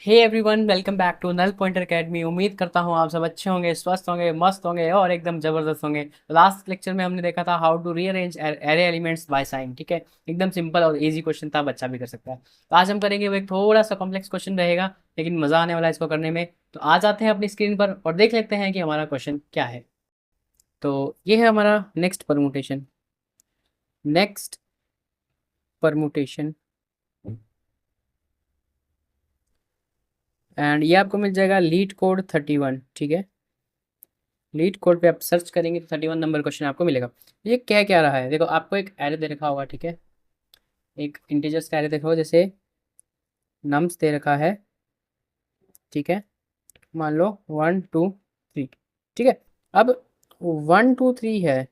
Hey everyone, welcome back to Null Pointer Academy. उम्मीद करता हूँ आप सब अच्छे होंगे, स्वस्थ होंगे, मस्त होंगे और एकदम जबरदस्त होंगे। लास्ट लेक्चर में हमने देखा था how to rearrange array elements by sign. ठीक है, एकदम सिंपल और इजी क्वेश्चन था, बच्चा भी कर सकता है। तो आज हम करेंगे वो एक थोड़ा सा कॉम्प्लेक्स क्वेश्चन रहेगा, लेकिन मजा आने वाला है इसको करने में। तो आ जाते हैं अपनी स्क्रीन पर और देख लेते हैं कि हमारा क्वेश्चन क्या है। तो ये है हमारा next permutation. Next permutation and ये आपको मिल जाएगा लीड कोड 31। ठीक है, लीड कोड पे आप सर्च करेंगे तो 31 नंबर क्वेश्चन आपको मिलेगा। ये क्या क्या रहा है, देखो आपको एक एरे दे रखा होगा। ठीक है, एक इंटीजर्स का एरे देखो, जैसे नम्स दे रखा है। ठीक है, मान लो 1 2 3। ठीक है, अब 1 2 3 है,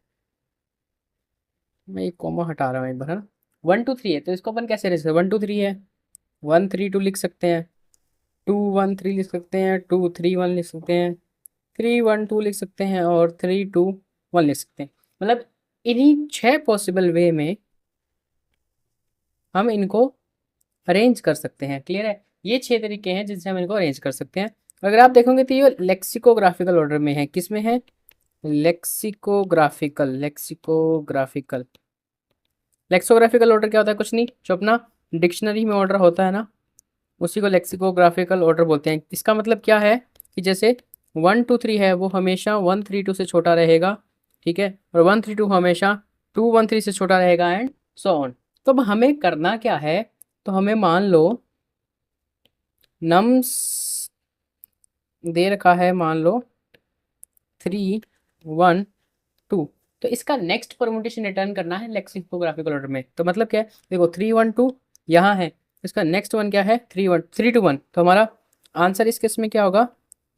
मैं एक कॉमा हटा रहा हूँ एक बार, है ना। 1 2 3 है तो इसको अपन कैसे लिख सकते हैं, 1 2 3 है, 1 3 2 लिख सकते हैं, 2 1 3 लिख सकते हैं, 2 3 1 लिख सकते हैं, 3 1 2 लिख सकते हैं और 3 2 1 लिख सकते हैं। मतलब इन्हीं 6 पॉसिबल वे में हम इनको अरेंज कर सकते हैं। क्लियर है, ये 6 तरीके हैं जिनसे हम इनको अरेंज कर सकते हैं। अगर आप देखोगे तो ये लेक्सिकोग्राफिकल ऑर्डर में है। किस में है? लेक्सिकोग्राफिकल। लेक्सिकोग्राफिकल लेक्सोग्राफिकल ऑर्डर क्या होता है? कुछ नहीं, जो अपना डिक्शनरी में ऑर्डर होता है ना, उसी को लेक्सिकोग्राफिकल ऑर्डर बोलते हैं। इसका मतलब क्या है कि जैसे 1 2 3 है वो हमेशा 1 3 2 से छोटा रहेगा। ठीक है, और 1 3 2 हमेशा 2 1 3 से छोटा रहेगा एंड सो ऑन। तो अब हमें करना क्या है, तो हमें मान लो नम्स दे रखा है, मान लो 3 1 2। तो इसका नेक्स्ट परमुटेशन रिटर्न करना है लेक्सिकोग्राफिकल ऑर्डर में। तो मतलब क्या है, देखो 3 1 2 यहाँ है, इसका नेक्स्ट वन क्या है? 3 2 1। तो हमारा आंसर इस केस में क्या होगा?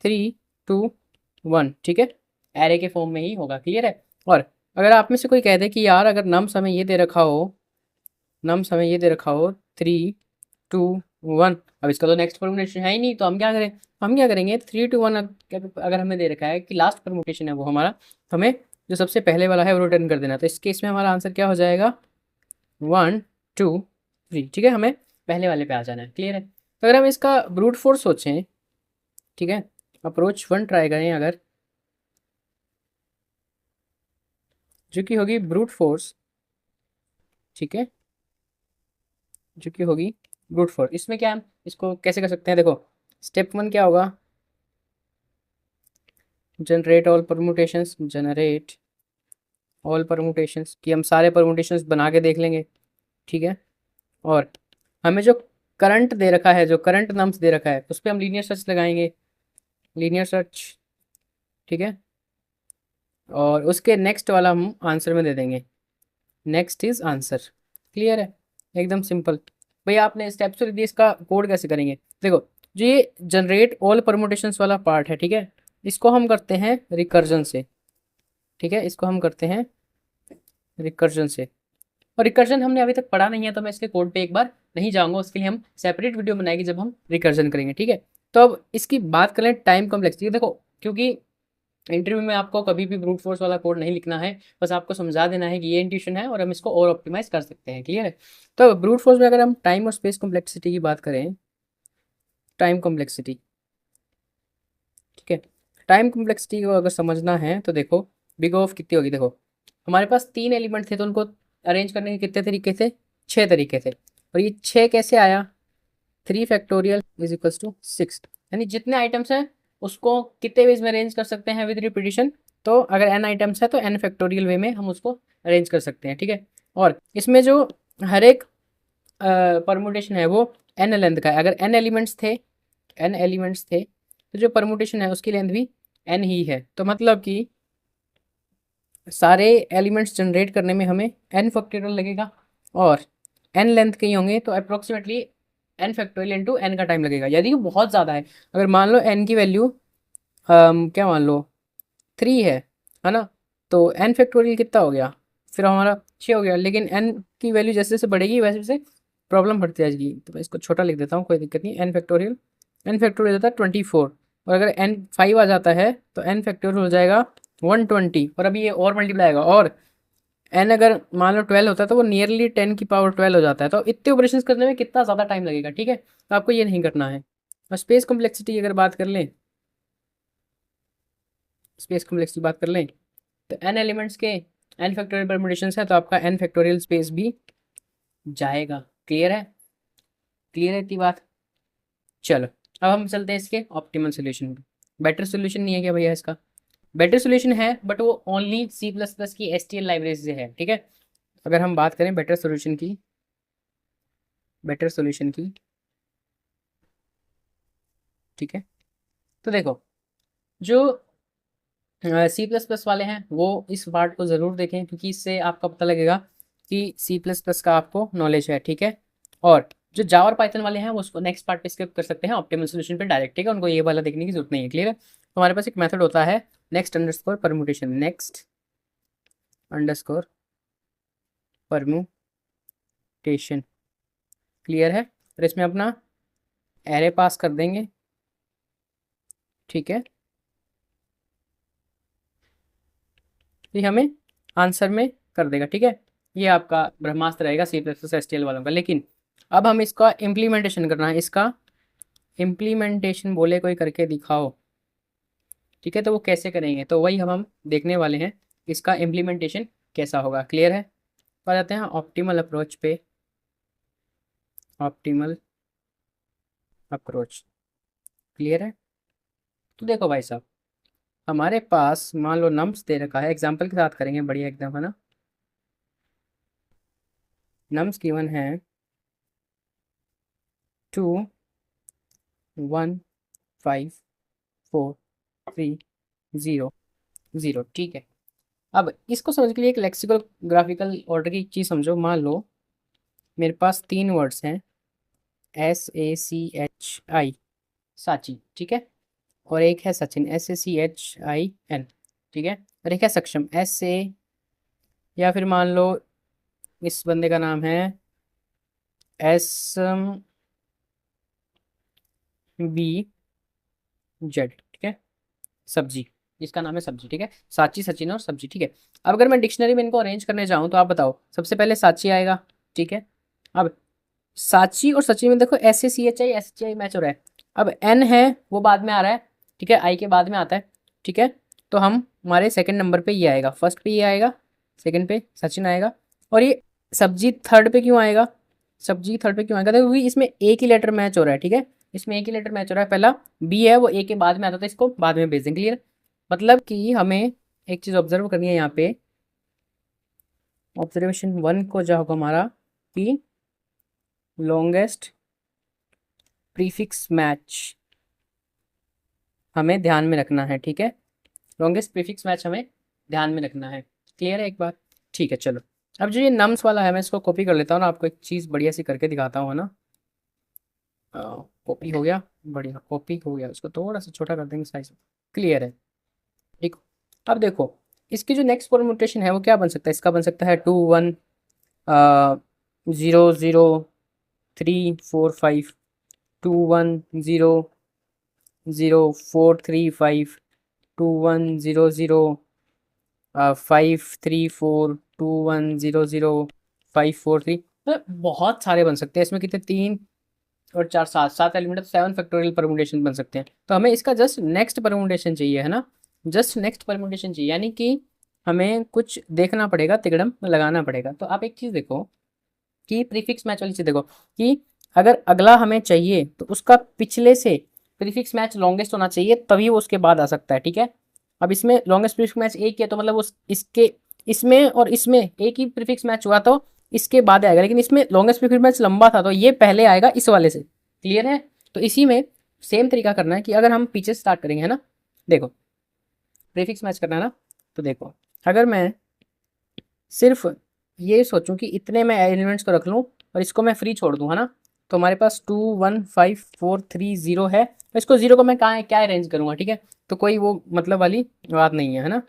3 2 1। ठीक है, एरे के फॉर्म में ही होगा। क्लियर है। और अगर आप में से कोई कह दे कि यार अगर नम्स हमें ये दे रखा हो, नम्स हमें ये दे रखा हो 3 2 1, अब इसका तो नेक्स्ट परमुटेशन है ही नहीं, तो हम क्या करें? हम क्या करेंगे, 3 2 1 अगर हमें दे रखा है कि लास्ट परमुटेशन है वो हमारा, तो हमें जो सबसे पहले वाला है वो रिटर्न कर देना। तो इस केस में हमारा आंसर क्या हो जाएगा? 1 2 3। ठीक है, हमें पहले वाले पे आ जाना है। क्लियर है। तो अगर हम इसका ब्रूट फोर्स सोचें, ठीक है, अप्रोच 1 ट्राई करें अगर, जो कि होगी ब्रूट फोर्स। ठीक है, जो कि होगी ब्रूट फोर्स। इसमें क्या हम इसको कैसे कर सकते हैं? देखो स्टेप 1 क्या होगा? Generate all permutations. Generate all permutations कि हम सारे परमुटेशंस बना के देख लेंगे। ठीक है, और हमें जो करंट दे रखा है, जो करंट नम्स दे रखा है, उस पर हम लीनियर सर्च लगाएंगे। Linear search. ठीक है, और उसके नेक्स्ट वाला हम आंसर में दे देंगे। Next is answer. क्लियर है, एकदम सिंपल। भैया आपने स्टेप से दी, इसका कोड कैसे करेंगे? देखो, जो ये जनरेट ऑल परमुटेशंस वाला पार्ट है, ठीक है, इसको हम करते हैं रिकर्जन से। ठीक है, इसको हम करते हैं रिकर्जन से। और रिकर्जन हमने अभी तक पढ़ा नहीं है, तो मैं इसके कोड पे एक बार नहीं जाऊंगा, उसके लिए हम सेपरेट वीडियो बनाएंगे जब हम रिकर्जन करेंगे। ठीक है, तो अब इसकी बात करें टाइम कॉम्प्लेक्सिटी। देखो, क्योंकि इंटरव्यू में आपको कभी भी ब्रूट फोर्स वाला कोड नहीं लिखना है, बस आपको समझा देना है कि ये इंट्यूशन है और हम इसको और ऑप्टिमाइज कर सकते हैं। क्लियर है। तो ब्रूट फोर्स में अगर हम टाइम और स्पेस कॉम्प्लेक्सिटी की बात करें, टाइम कॉम्प्लेक्सिटी, ठीक है, टाइम कॉम्प्लेक्सिटी को अगर समझना है तो देखो बिग ऑफ कितनी होगी। देखो हमारे पास 3 एलिमेंट थे, तो उनको अरेंज करने के कितने तरीके थे? 6 तरीके थे। और ये 6 कैसे आया? 3 फैक्टोरियल इज इक्वल्स टू 6। यानी जितने आइटम्स हैं उसको कितने वेज में अरेंज कर सकते हैं विद रिपीटिशन। तो अगर n आइटम्स है तो n फैक्टोरियल वे में हम उसको अरेंज कर सकते हैं। ठीक है, और इसमें जो हर एक परमुटेशन है वो n लेंथ का है। अगर n एलिमेंट्स थे तो जो परमुटेशन है उसकी लेंथ भी n ही है। तो मतलब कि सारे एलिमेंट्स जनरेट करने में हमें n फैक्टोरियल लगेगा, और n लेंथ के ही होंगे तो approximately n factorial into n का टाइम लगेगा। यदि वो बहुत ज़्यादा है, अगर मान लो n की वैल्यू क्या मान लो 3 है ना, तो n फैक्टोरियल कितना हो गया? फिर हमारा 6 हो गया। लेकिन n की वैल्यू जैसे जैसे बढ़ेगी वैसे वैसे प्रॉब्लम बढ़ती जाएगी। तो मैं इसको छोटा लिख देता हूँ, कोई दिक्कत नहीं। n फैक्टोरियल होता है 24, और अगर n 5 आ जाता है तो n फैक्टोरियल हो जाएगा 120। और अभी ये और मल्टीप्लाई आएगा, और n अगर मान लो 12 होता है तो वो नियरली 10 की पावर 12 हो जाता है। तो इतने ऑपरेशन करने में कितना ज़्यादा टाइम लगेगा। ठीक है, तो आपको ये नहीं करना है, और स्पेस कॉम्प्लेक्सिटी अगर बात कर लें, स्पेस कॉम्प्लेक्सिटी बात कर लें, तो n एलिमेंट्स के n फैक्टोरियल परम्यूटेशंस है, तो आपका n फैक्टोरियल स्पेस भी जाएगा। क्लियर है? क्लियर है इतनी बात? चलो अब हम चलते हैं इसके ऑप्टिमल सोल्यूशन पे। बेटर सोल्यूशन नहीं है क्या भैया इसका? बेटर सोल्यूशन है, बट वो ओनली सी प्लस प्लस की STL लाइब्रेरी से है, ठीक है। अगर हम बात करें बेटर सोल्यूशन की, बेटर सोल्यूशन की, ठीक है, तो देखो जो सी प्लस प्लस वाले हैं वो इस पार्ट को ज़रूर देखें, क्योंकि इससे आपका पता लगेगा कि सी प्लस प्लस का आपको नॉलेज है, ठीक है। और जो जावा और पाइथन वाले हैं वो उसको नेक्स्ट पार्ट पे स्किप कर सकते हैं, ऑप्टिमल सोल्यूशन पे डायरेक्ट, ठीक है, उनको ये वाला देखने की जरूरत नहीं है। क्लियर है? तो हमारे पास एक मेथड होता है next underscore permutation, next underscore permutation. Clear है? तो इसमें अपना एरे पास कर देंगे, ठीक है, तो ये हमें आंसर में कर देगा, ठीक है। ये आपका ब्रह्मास्त्र रहेगा सी प्लस प्लस STL वालों का। लेकिन अब हम इसका इम्प्लीमेंटेशन करना है, इसका इम्प्लीमेंटेशन बोले कोई करके दिखाओ, ठीक है, तो वो कैसे करेंगे, तो वही हम देखने वाले हैं, इसका इम्प्लीमेंटेशन कैसा होगा। क्लियर है? तो आ जाते हैं ऑप्टिमल अप्रोच पे, ऑप्टिमल अप्रोच। क्लियर है? तो देखो भाई साहब, हमारे पास मान लो नम्स दे रखा है, एग्जाम्पल के साथ करेंगे, बढ़िया एकदम, है ना। नम्स गिवन है 2 1 5 4 3 0 0, ठीक है। अब इसको समझने के लिए एक लेक्सिकोग्राफिकल ऑर्डर की चीज़ समझो। मान लो मेरे पास 3 वर्ड्स हैं, SACHI, साची, ठीक है, और एक है सचिन, SACHIN, ठीक है, और एक है सक्षम, SA, या फिर मान लो इस बंदे का नाम है SBZ, ठीक है, सब्जी, इसका नाम है सब्जी, ठीक है, साची, सचिन और सब्जी, ठीक है। अब अगर मैं डिक्शनरी में इनको अरेंज करने जाऊँ तो आप बताओ, सबसे पहले साची आएगा, ठीक है। अब साची और सची में देखो SACHI मैच हो रहा है। अब N है वो बाद में आ रहा है, ठीक है, I के बाद में आता है, ठीक है। तो हम हमारे सेकंड नंबर पे ये आएगा, फर्स्ट पे ये आएगा, सेकंड पे सचिन आएगा, और ये सब्जी थर्ड पे क्यों आएगा? सब्जी थर्ड पे क्यों आएगा? देखो क्योंकि इसमें एक ही लेटर मैच हो रहा है, ठीक है, इसमें एक ही लेटर मैच हो रहा है। पहला B है वो A के बाद में आता था, इसको बाद में भेज दें। क्लियर? मतलब कि हमें एक चीज़ ऑब्जर्व करनी है यहाँ पे, ऑब्जर्वेशन 1 को जो होगा हमारा कि लॉन्गेस्ट प्रीफिक्स मैच हमें ध्यान में रखना है, ठीक है, लॉन्गेस्ट प्रीफिक्स मैच हमें ध्यान में रखना है। क्लियर है एक बात? ठीक है, चलो अब जो ये नम्स वाला है मैं इसको कॉपी कर लेता हूँ ना, आपको एक चीज़ बढ़िया सी करके दिखाता हूँ, है ना। कॉपी हो गया, बढ़िया कॉपी हो गया, उसको थोड़ा सा छोटा कर देंगे साइज। क्लियर है? ठीक। अब देखो इसकी जो नेक्स्ट परम्यूटेशन है वो क्या बन सकता है, इसका बन सकता है 2 1 0 0 3 4 5, 2 1 0 0 4 3 5, 2 1 0 0 5 3 4, 2 1 0 0 5 4 3। बहुत सारे बन सकते हैं इसमें, कितने, 3 और 4 7 7 एलिमेंट, तो 7 फैक्टोरियल परम्यूटेशन बन सकते हैं। तो हमें इसका जस्ट नेक्स्ट परम्यूटेशन चाहिए, है ना, जस्ट नेक्स्ट परम्यूटेशन चाहिए, यानी कि हमें कुछ देखना पड़ेगा, तिकड़म लगाना पड़ेगा। तो आप एक चीज़ देखो कि प्रीफिक्स मैच वाली चीज़ देखो कि अगर अगला हमें चाहिए तो उसका पिछले से प्रीफिक्स मैच लॉन्गेस्ट होना चाहिए, तभी वो उसके बाद आ सकता है, ठीक है। अब इसमें लॉन्गेस्ट प्रीफिक्स मैच एक ही है, तो मतलब उस इसके इसमें और इसमें एक ही प्रीफिक्स मैच हुआ तो इसके बाद आएगा, लेकिन इसमें लॉन्गेस्ट प्रीफिक्स मैच लंबा था तो ये पहले आएगा इस वाले से। क्लियर है? तो इसी में सेम तरीका करना है कि अगर हम पीछे स्टार्ट करेंगे, है ना, देखो प्रीफिक्स मैच करना है ना, तो देखो अगर मैं सिर्फ ये सोचूं कि इतने मैं एलिमेंट्स को रख लूं और इसको मैं फ्री छोड़ दूं, है ना, तो हमारे पास 2 1 5 4 3 0 है, तो इसको जीरो को मैं कहाँ क्या अरेंज करूंगा, ठीक है, तो कोई वो मतलब वाली बात नहीं है, है ना।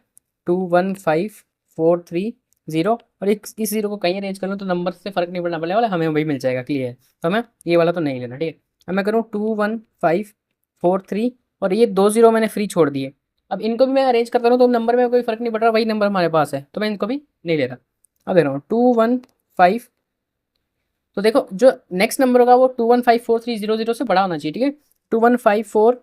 2 1 5 4 3 0, और इस जीरो को कहीं अरेंज कर लूँ तो नंबर से फर्क नहीं पड़ना पड़ने वाला, हमें वही मिल जाएगा। क्लियर है? तो हमें ये वाला तो नहीं लेना, ठीक है। अब मैं करूँ 2 1 5 4 3, और ये 2 0 मैंने फ्री छोड़ दिए, अब इनको भी मैं अरेंज करता हूँ तो नंबर में कोई फर्क नहीं पड़ रहा, वही नंबर हमारे पास है, तो मैं इनको भी नहीं ले रहा। अब दे रहा हूँ 2 1 5, तो देखो जो नेक्स्ट नंबर होगा वो 2 1 5 4 3 0 0 से बड़ा होना चाहिए, ठीक है। 2154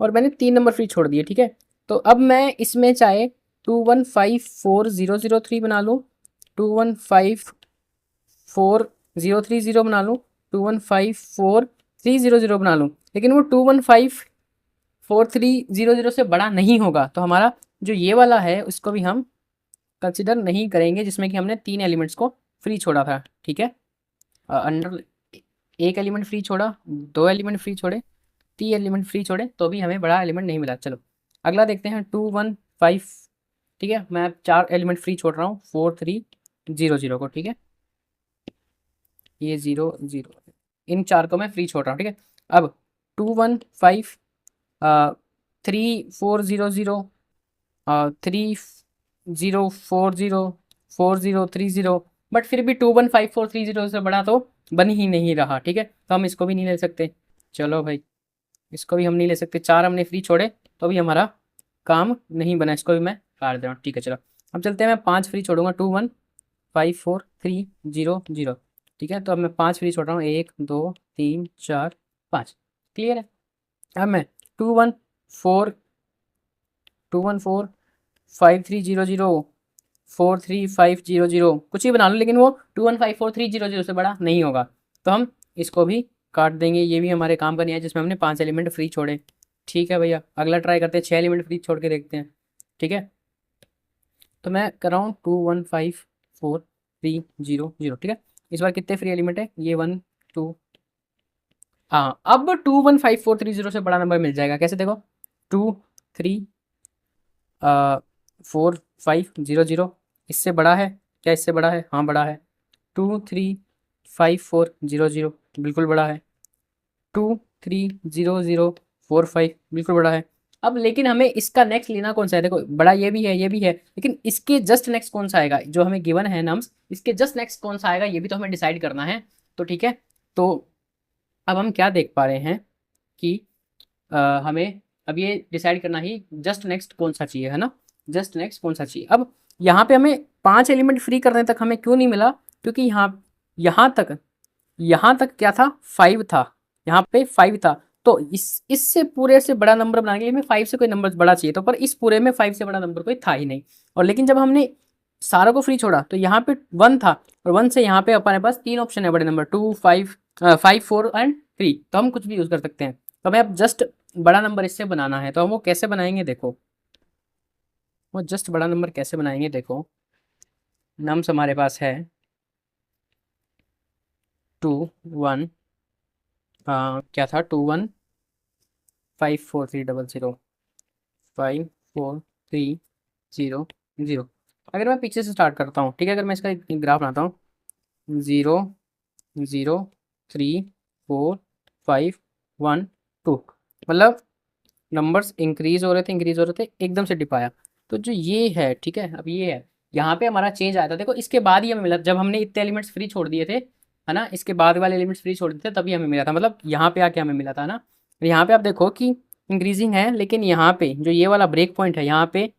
और मैंने 3 नंबर फ्री छोड़ दिए, ठीक है। तो अब मैं इसमें चाहे 2154003 बना लूँ, 2154030 बना लूँ, 2154300 बना लूँ, लेकिन वो 2154300 से बड़ा नहीं होगा। तो हमारा जो ये वाला है उसको भी हम कंसिडर नहीं करेंगे, जिसमें कि हमने 3 एलिमेंट्स को फ्री छोड़ा था, ठीक है। अंडर एक एलिमेंट फ्री छोड़ा, 2 एलिमेंट फ्री छोड़े, 3 एलिमेंट फ्री छोड़े, तो भी हमें बड़ा एलिमेंट नहीं मिला। चलो अगला देखते हैं 215, ठीक है। मैं 4 एलिमेंट फ्री छोड़ रहा हूँ 4300 को, ठीक है। ये 0 0, इन 4 को मैं फ्री छोड़ रहा हूँ, ठीक है। अब 215 3400 30404030, बट फिर भी 2154030 से बड़ा तो बन ही नहीं रहा, ठीक है। तो हम इसको भी नहीं ले सकते। चलो भाई, इसको भी हम नहीं ले सकते, 4 हमने फ्री छोड़े तो भी हमारा काम नहीं बना, इसको भी मैं काट दे रहा हूँ, ठीक है। चलो अब चलते हैं, मैं 5 फ्री छोड़ूंगा 2154300, ठीक है। तो अब मैं 5 फ्री छोड़ रहा हूँ, 1 2 3 4 5, क्लियर है। अब मैं 2145300 कुछ ही बना लूँ, लेकिन वो 2154300 से बड़ा नहीं होगा, तो हम इसको भी काट देंगे। ये भी हमारे काम का नहीं है, जिसमें हमने 5 एलिमेंट फ्री छोड़े, ठीक है भैया। अगला ट्राई करते हैं, 6 एलिमेंट फ्री छोड़ के देखते हैं, ठीक है। तो मैं कर रहा हूँ 2154300, ठीक है। इस बार कितने फ्री एलिमेंट है, ये 1 2, हाँ अब 2154300 से बड़ा नंबर मिल जाएगा, कैसे देखो, 23500, इससे बड़ा है क्या, इससे बड़ा है, हाँ बड़ा है। 23540, बिल्कुल बड़ा है। 230045, बिल्कुल बड़ा है। अब लेकिन हमें इसका नेक्स्ट लेना कौन सा है, देखो बड़ा ये भी है, ये भी है, लेकिन इसके जस्ट नेक्स्ट कौन सा आएगा, जो हमें गिवन है नम्स, इसके जस्ट नेक्स्ट कौन सा आएगा, ये भी तो हमें डिसाइड करना है। तो ठीक है, तो अब हम क्या देख पा रहे हैं कि हमें अब ये डिसाइड करना ही जस्ट नेक्स्ट कौन सा चाहिए, है ना, जस्ट नेक्स्ट कौन सा चाहिए। अब यहाँ पे हमें 5 एलिमेंट फ्री करने तक हमें क्यों नहीं मिला, क्योंकि यहाँ तक क्या था, 5 था, यहाँ पे 5 था। तो इससे पूरे से बड़ा नंबर बनाने के लिए हमें 5 से कोई नंबर बड़ा चाहिए, तो पर इस पूरे में 5 से बड़ा नंबर कोई था ही नहीं। और लेकिन जब हमने सारों को फ्री छोड़ा तो यहाँ पे 1 था, और 1 से यहाँ पे अपने पास 3 ऑप्शन है बड़े नंबर, 2 5 5 4 एंड 3, तो हम कुछ भी यूज़ कर सकते हैं। तो हमें अब जस्ट बड़ा नंबर इससे बनाना है, तो हम वो कैसे बनाएंगे, देखो वो जस्ट बड़ा नंबर कैसे बनाएंगे, देखो नम्स हमारे पास है 2 1, क्या था 2154300 5430 अगर मैं पीछे से स्टार्ट करता हूँ, ठीक है, अगर मैं इसका एक ग्राफ बनाता हूँ, 0 0 3 4 5 1 2, मतलब नंबर्स इंक्रीज हो रहे थे, एकदम से डिप आया। तो जो ये है, ठीक है, अब ये है, यहाँ पे हमारा चेंज आया था, देखो इसके बाद ही हमें मिला, जब हमने इतने एलिमेंट्स फ्री छोड़ दिए थे, है ना, इसके बाद वाले एलिमेंट्स फ्री छोड़ दिए थे तभी हमें मिला था, मतलब यहाँ पे आके हमें मिला था ना। यहाँ पे आप देखो कि इंक्रीजिंग है, लेकिन यहाँ पे जो ये वाला ब्रेक पॉइंट है, यहाँ पे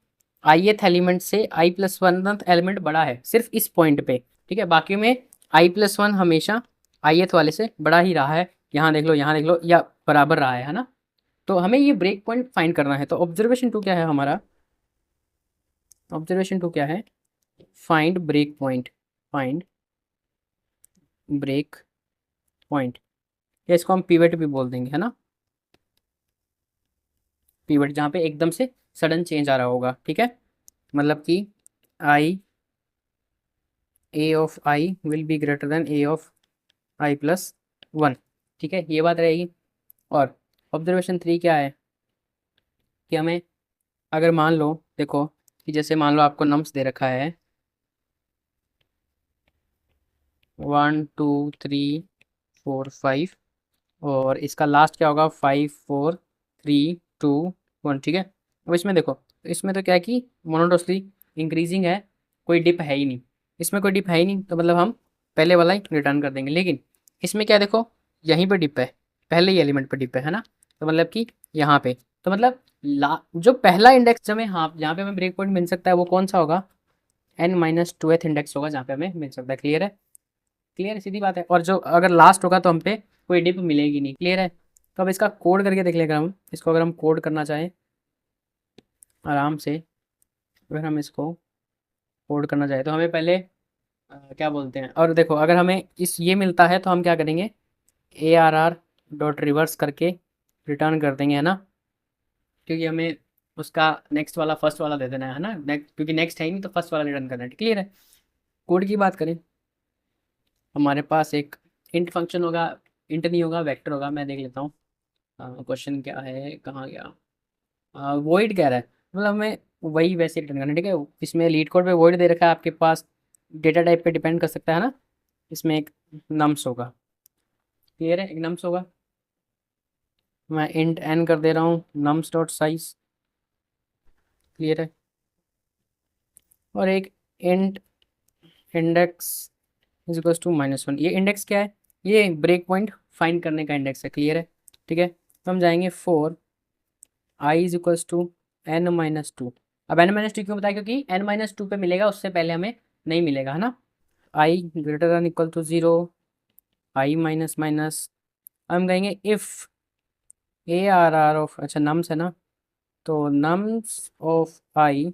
ith एलिमेंट से i+1 एलिमेंट बड़ा है, सिर्फ इस पॉइंट पे, ठीक है। बाकी में i+1 हमेशा ith वाले से बड़ा ही रहा है, यहाँ देख लो, यहाँ देख लो, या बराबर रहा है ना। तो हमें ये ब्रेक पॉइंट फाइंड करना है। तो ऑब्जर्वेशन 2 क्या है हमारा, ऑब्जर्वेशन 2 क्या है, find break point, find break point, या इसको हम पिवट भी बोल देंगे, है ना, पिवट, जहाँ पे एकदम से सडन चेंज आ रहा होगा, ठीक है। मतलब कि I A of I will be greater than A of i+1, ठीक है, ये बात रहेगी। और ऑब्जर्वेशन 3 क्या है कि हमें अगर मान लो, देखो कि जैसे मान लो आपको नम्स दे रखा है 1 2 3 4 5, और इसका लास्ट क्या होगा 5 4 3 2 1, ठीक है। अब इसमें देखो, इसमें तो क्या है कि मोनोटोनली इंक्रीजिंग है, कोई डिप है ही नहीं, इसमें कोई डिप है ही नहीं, तो मतलब हम पहले वाला ही रिटर्न कर देंगे। लेकिन इसमें क्या देखो, यहीं पे डिप है, पहले ही एलिमेंट पे डिप है ना, तो मतलब कि यहाँ पे, तो मतलब जो पहला इंडेक्स हमें, हाँ जहाँ पे हमें ब्रेक पॉइंट मिल सकता है वो कौन सा होगा, n-2th इंडेक्स होगा जहाँ पे हमें मिल सकता है। क्लियर है, क्लियर है, सीधी बात है। और जो अगर लास्ट होगा तो हम पे कोई डिप मिलेगी नहीं, क्लियर है। तो अब इसका कोड करके देख लेंगे हम इसको, अगर हम कोड करना चाहें आराम से, अगर हम इसको कोड करना चाहें तो हमें पहले क्या बोलते हैं, और देखो अगर हमें इस ये मिलता है तो हम क्या करेंगे, ARR डॉट रिवर्स करके रिटर्न कर देंगे, है ना, क्योंकि हमें उसका नेक्स्ट वाला फर्स्ट वाला दे देना है ना, नेक्स्ट क्योंकि नेक्स्ट है ही नहीं तो फर्स्ट वाला रिटर्न करना है, क्लियर है। कोड की बात करें, हमारे पास एक इंट फंक्शन होगा, इंट नहीं होगा वेक्टर होगा, मैं देख लेता हूँ क्वेश्चन क्या है, कहाँ गया, वॉइड कह रहा है, मतलब हमें वही वैसे रिटर्न करना है, ठीक है। इसमें लीड कोड पे वॉइड दे रखा है, आपके पास डेटा टाइप पे डिपेंड कर सकता है ना, इसमें एक नम्स होगा, क्लियर है, एक नम्स होगा, मैं इंट n कर दे रहा हूँ नम्स डॉट साइज, क्लियर है, और एक int index is equal to -1, ये इंडेक्स क्या है, ये ब्रेक पॉइंट फाइंड करने का इंडेक्स है, क्लियर है, ठीक है। तो हम जाएंगे for i is equals to n-2, अब n-2 क्यों बताया, क्योंकि n-2 पे मिलेगा, उससे पहले हमें नहीं मिलेगा, है ना। i greater than equal to 0, i minus minus, हम कहेंगे इफ़ ARR ऑफ, अच्छा नम्स है ना, तो nums of i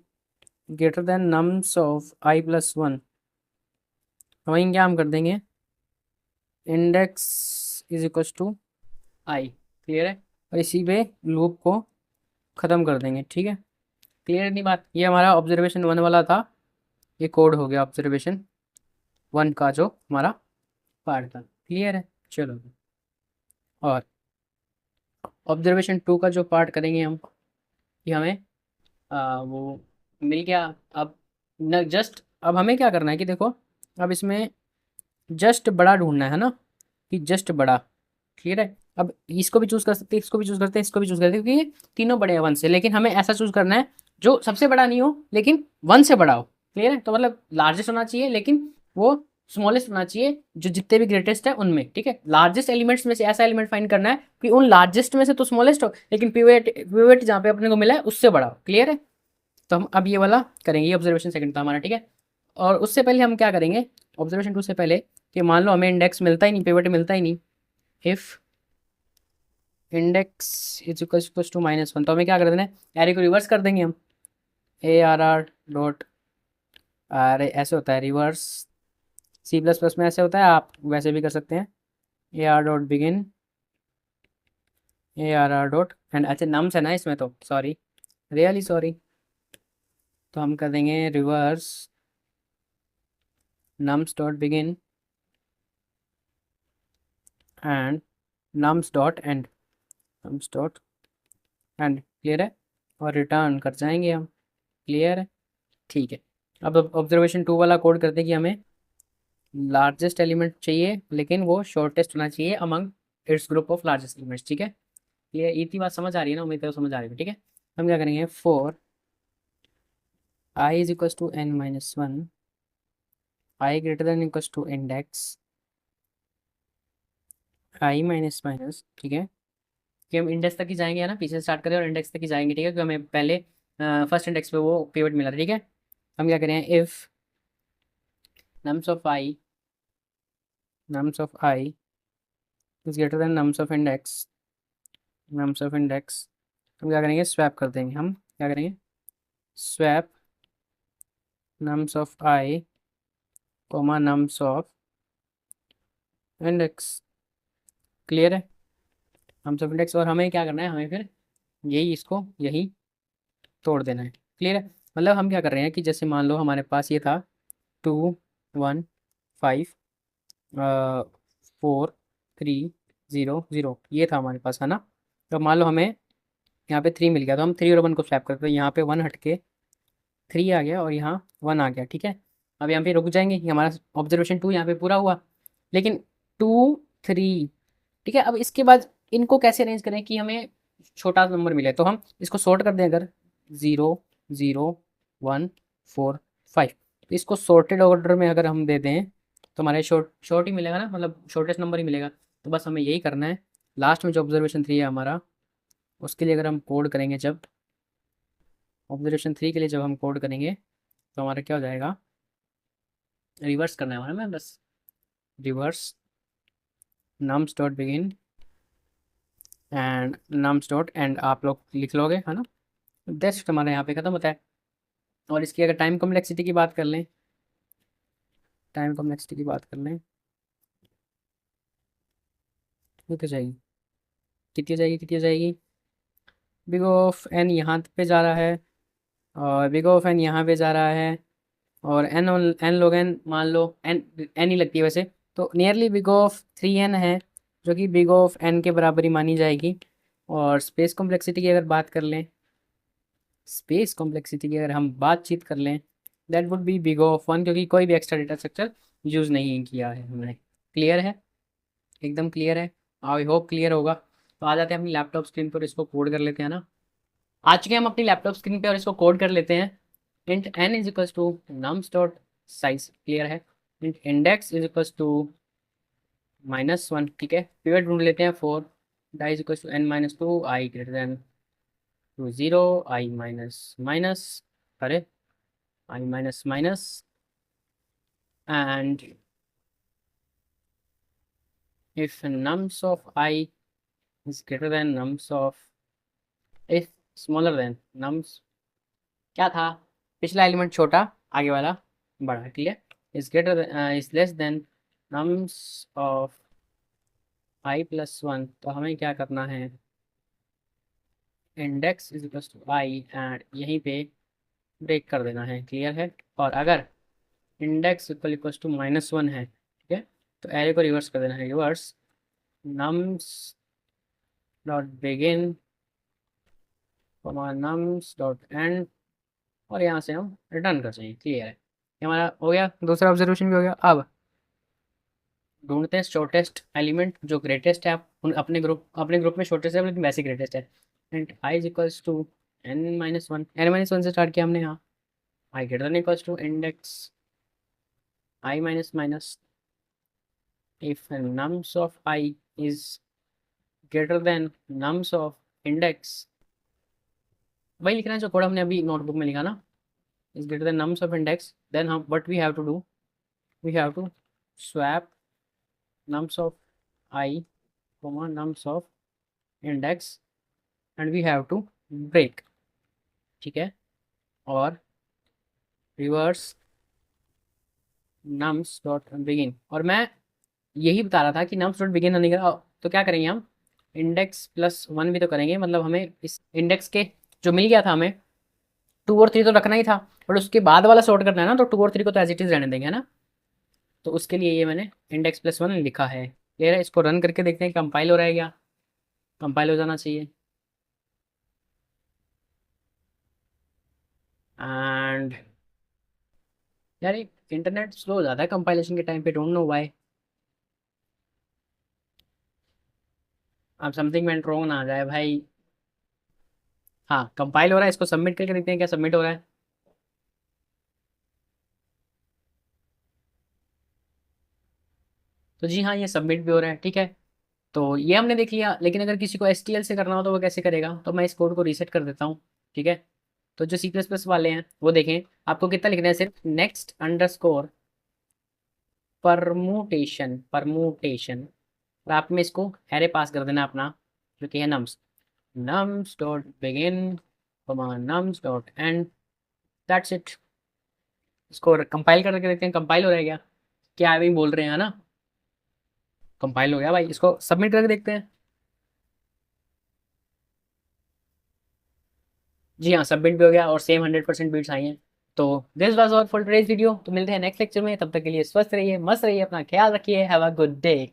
greater than nums of i+1, वहीं क्या हम कर देंगे, index is equal to i, clear है, और इसी पे लूप को ख़त्म कर देंगे, ठीक है। क्लियर नहीं बात, ये हमारा ऑब्जर्वेशन 1 वाला था, ये कोड हो गया ऑब्जर्वेशन 1 का जो हमारा पार्ट था, क्लियर है। चलो, और ऑब्जर्वेशन 2 का जो पार्ट करेंगे हम, कि हमें वो मिल गया। अब न जस्ट, अब हमें क्या करना है कि देखो, अब इसमें जस्ट बड़ा ढूंढना है ना, कि जस्ट बड़ा, क्लियर है। अब इसको भी चूज़ कर सकते हैं, इसको भी चूज़ करते हैं, इसको भी चूज़ करते हैं, क्योंकि ये तीनों बड़े हैं 1 से, लेकिन हमें ऐसा चूज़ करना है जो सबसे बड़ा नहीं हो लेकिन 1 से बड़ा हो, क्लियर है। तो मतलब लार्जेस्ट होना चाहिए लेकिन वो स्मॉलेस्ट होना चाहिए, जो जितने भी ग्रेटेस्ट है उनमें, ठीक है। लार्जेस्ट एलिमेंट्स में से ऐसा एलिमेंट फाइंड करना है कि उन लार्जेस्ट में से तो स्मॉलेस्ट हो, लेकिन पिवट पिवट जहाँ पे अपने को मिला है उससे बड़ा हो, क्लियर है। तो हम अब ये वाला करेंगे, ये ऑब्जर्वेशन सेकंड था हमारा, ठीक है। और उससे पहले हम क्या करेंगे, ऑब्जर्वेशन 2 से पहले, कि मान लो हमें इंडेक्स मिलता ही नहीं, पिवट मिलता ही नहीं, if index is equal to -1, तो हमें क्या कर देना है, एरे को रिवर्स कर देंगे हम, ARR डॉट, अरे ऐसे होता है रिवर्स, C++ में ऐसे होता है, आप वैसे भी कर सकते हैं, AR dot begin, ARR dot and, अच्छा नम्स है ना इसमें, तो सॉरी, रियली सॉरी, तो हम कर देंगे reverse nums dot begin and nums dot and, nums dot and, clear है, और रिटर्न कर जाएंगे हम, क्लियर है, ठीक है। अब ऑब्जर्वेशन 2 वाला कोड करते हैं कि हमें लार्जेस्ट एलिमेंट चाहिए लेकिन वो शॉर्टेस्ट होना चाहिए among its group of largest elements, ठीक है। ये इतनी बात समझ आ रही है ना, उम्मीद है समझ आ रही है, ठीक है। हम क्या करेंगे, for i is equal to n-1, i greater than equal to index i minus minus, ठीक है, कि हम इंडेक्स तक ही जाएंगे, है ना, पीछे स्टार्ट करें और इंडेक्स तक ही जाएंगे, ठीक है, क्योंकि हमें पहले फर्स्ट इंडेक्स पे वो पिवट मिला था, ठीक है। हम क्या करें, if nums of i, nums of i is greater than nums of index, nums of index, हम क्या करेंगे, स्वैप कर देंगे, हम क्या करेंगे, swap nums of i comma nums of index, clear है, नम्स ऑफ इंडेक्स, और हमें क्या करना है, हमें फिर यही इसको यही तोड़ देना है, क्लियर है। मतलब हम क्या कर रहे हैं कि जैसे मान लो हमारे पास ये था 2 1 5 4 3 0 0, ये था हमारे पास, है ना। तो मान लो हमें यहाँ पे 3 मिल गया, तो हम 3 और 1 को स्वैप करते हैं, यहाँ पे 1 हट के 3 आ गया और यहाँ 1 आ गया, ठीक है। अब यहाँ पे रुक जाएंगे कि हमारा ऑब्जर्वेशन 2 यहाँ पे पूरा हुआ, लेकिन 2 3, ठीक है। अब इसके बाद इनको कैसे अरेंज करें कि हमें छोटा नंबर मिले, तो हम इसको शॉर्ट कर दें, अगर 0 0 1 4 5, तो इसको सॉर्टेड ऑर्डर में अगर हम दे दें तो हमारे शॉर्ट शॉर्ट ही मिलेगा ना, मतलब शॉर्टेस्ट नंबर ही मिलेगा। तो बस हमें यही करना है, लास्ट में जो ऑब्जर्वेशन 3 है हमारा, उसके लिए अगर हम कोड करेंगे, जब ऑब्जर्वेशन 3 के लिए जब हम कोड करेंगे तो हमारा क्या हो जाएगा, रिवर्स करना है हमारा, मैं बस reverse nums dot begin and nums dot and आप लोग लिख लोगे, है ना। जस्ट हमारा यहाँ पे ख़त्म होता है। और इसकी अगर टाइम कॉम्प्लेक्सिटी की बात कर लें, टाइम कॉम्प्लेक्सिटी की बात कर लें, वो तो जाएगी, कितनी हो जाएगी, कितनी हो जाएगी। बिग ऑफ एन यहाँ पे जा रहा है, और बिग ऑफ एन यहाँ पे जा रहा है, और एन एन लोग एन मान लो, एन एन ही लगती है वैसे, तो नियरली बिग ऑफ 3n है, जो कि बिग ऑफ एन के बराबर ही मानी जाएगी। और स्पेस कॉम्प्लेक्सिटी की अगर बात कर लें, स्पेस कॉम्प्लेक्सिटी की अगर हम बातचीत कर लें, that would be big of 1, क्योंकि कोई भी एक्स्ट्रा डेटा स्ट्रक्चर यूज़ नहीं किया है हमने। क्लियर है, एकदम क्लियर है। आई होप क्लियर होगा। तो आ जाते हैं अपनी लैपटॉप स्क्रीन पर, इसको कोड कर लेते हैं ना। आ चुके हैं हम अपनी लैपटॉप स्क्रीन पे और इसको कोड कर लेते हैं। Int n is equals to nums dot size, clear है। Int index is equals to -1, ठीक है। पिवट ढूंढ लेते हैं, 4 डाई is equals to n minus two I greater than to 0 I minus minus, अरे I minus minus, and if nums of I is greater than nums of, if smaller than nums, क्या था, पिछला element छोटा, आगे वाला बड़ा, clear. Is greater is less than nums of i plus 1, तो हमें क्या करना है, index is equal to i and यहीं पे ब्रेक कर देना है, क्लियर है। और अगर इंडेक्स इक्वल इक्वल टू -1 है, ठीक है, तो एरे को रिवर्स कर देना है, reverse nums dot begin nums dot and, और यहाँ से हम रिटर्न कर चाहिए, क्लियर है। ये हमारा हो गया, दूसरा ऑब्जर्वेशन भी हो गया। अब ढूंढते हैं शॉर्टेस्ट एलिमेंट जो ग्रेटेस्ट है, उन अपने ग्रुप में शॉर्टेस्ट है लेकिन वैसे ग्रेटेस्ट है। And I is equals to n-1, n-1 से स्टार्ट किया हमने यहाँ। I greater than equals to index I minus minus, if nums of I is greater than nums of index, वही लिखना है जो कोड हमने अभी नोटबुक में लिखा ना, is greater than nums of index, then हम what we have to do, we have to swap nums of I nums of index and we have to break, ठीक है। और रिवर्स nums डॉट बिगिन, और मैं यही बता रहा था कि nums डॉट बिगिन नहीं करा तो क्या करेंगे हम, इंडेक्स प्लस 1 भी तो करेंगे, मतलब हमें इस इंडेक्स के जो मिल गया था हमें 2 और 3 तो रखना ही था, और उसके बाद वाला सॉर्ट करना है ना, तो 2 और 3 को तो एज इट इज रहने देंगे, है ना। तो उसके लिए ये मैंने इंडेक्स प्लस 1 लिखा है, क्लियर है। इसको रन करके देखते हैं कंपाइल हो रहा है क्या, कंपाइल हो जाना चाहिए। एंड यार ये इंटरनेट स्लो हो जाता है कंपाइलेशन के टाइम पे, डोंट नो व्हाई। अब समथिंग वेंट रॉन्ग ना आ जाए भाई। हाँ कंपाइल हो रहा है, इसको सबमिट करके देखते हैं क्या सबमिट हो रहा है। तो जी हाँ, ये सबमिट भी हो रहा है, ठीक है। तो ये हमने देख लिया, लेकिन अगर किसी को STL से करना हो तो वो कैसे करेगा, तो मैं इस कोड को रीसेट कर देता हूँ, ठीक है। तो जो C++ वाले हैं वो देखें, आपको कितना लिखना है, सिर्फ नेक्स्ट अंडरस्कोर परमुटेशन, परमुटेशन, और आप में इसको एरे पास कर देना अपना, जो कि है nums, nums dot begin nums dot and, that's it. इसको कंपाइल करके देखते हैं कंपाइल हो रहा है क्या, क्या अभी बोल रहे हैं ना, कंपाइल हो गया भाई। इसको सबमिट करके देखते हैं। जी हाँ, सबमिट भी हो गया और सेम 100% बीट्स आई हैं। तो this was all for today's video. तो मिलते हैं नेक्स्ट लेक्चर में, तब तक के लिए स्वस्थ रहिए, मस्त रहिए, अपना ख्याल रखिए, हैव अ गुड डे।